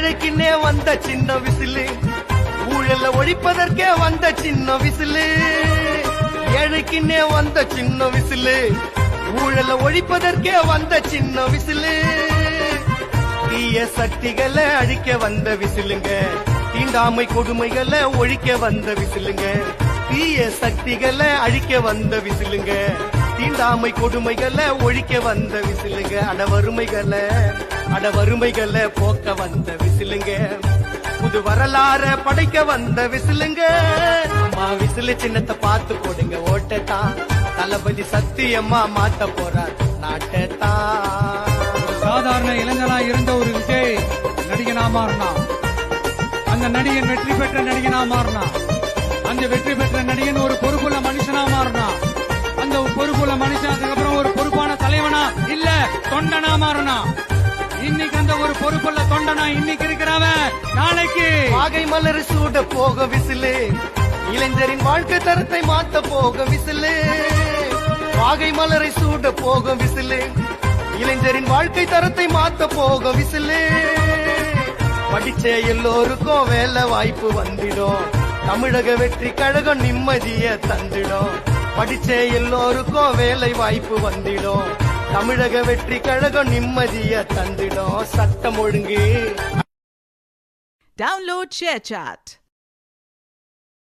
ஏழைக்குன்னே வந்த சின்ன விசிலு, ஊழல ஒழிப்பதற்கே வந்த சின்ன விசிலு. ஏழைக்குன்னே வந்த சின்ன விசிலு, ஊழல ஒழிப்பதற்கே வந்த சின்ன விசிலு. தீய சக்திகளை அழிக்க வந்த விசிலுங்க, தீண்டாமை கொடுமைகளை ஒழிக்க வந்த விசிலுங்க. தீய சக்திகளை அழிக்க வந்த விசிலுங்க, தீண்டாமை கொடுமைகளை ஒழிக்க வந்த விசிலுங்க. அடவறுமைகளை போக்க வந்த விசிலுங்க, புது வரலாற படைக்க வந்த விசிலுங்க. அம்மா விசிலு சின்னத்தை பார்த்து போடுங்க ஓட்டத்தான், தளபதி சத்தியம்மா மாத்த போறார் நாட்டத்தான். சாதாரண இளைஞனா இருந்த ஒரு விஜய் நடிகனா மாறினா, அந்த நடிகன் வெற்றி பெற்ற நடிகனா மாறினா, அந்த வெற்றி பெற்ற நடிகன் ஒரு பொறுப்புள்ள மனுஷனா மாறினா, அந்த பொறுப்புள்ள மனுஷன் அதுக்கப்புறம் ஒரு பொறுப்பான தலைவனா இல்ல தொண்டனா மாறினா. இன்னைக்கு அந்த ஒரு பொறுப்புள்ள தொண்டனா இன்னைக்கு இருக்கிறவன் நாளைக்கு வாகை மலர் சூட போக விசிலு, இளைஞரின் வாழ்க்கை தரத்தை மாத்த போக விசிலு. வாகை மலரை சூட போக விசிலு, இளைஞரின் வாழ்க்கை தரத்தை மாத்த போக விசிலு. படிச்ச எல்லோருக்கும் வேலை வாய்ப்பு வந்திடும், தமிழக வெற்றி கழகம் நிம்மதிய தந்திடும். படிச்ச எல்லோருக்கும் வேலை வாய்ப்பு வந்திடும், தமிழக வெற்றி கழகம் நிம்மதிய தந்திடும். சட்டம் ஒழுங்கு Download ShareChat.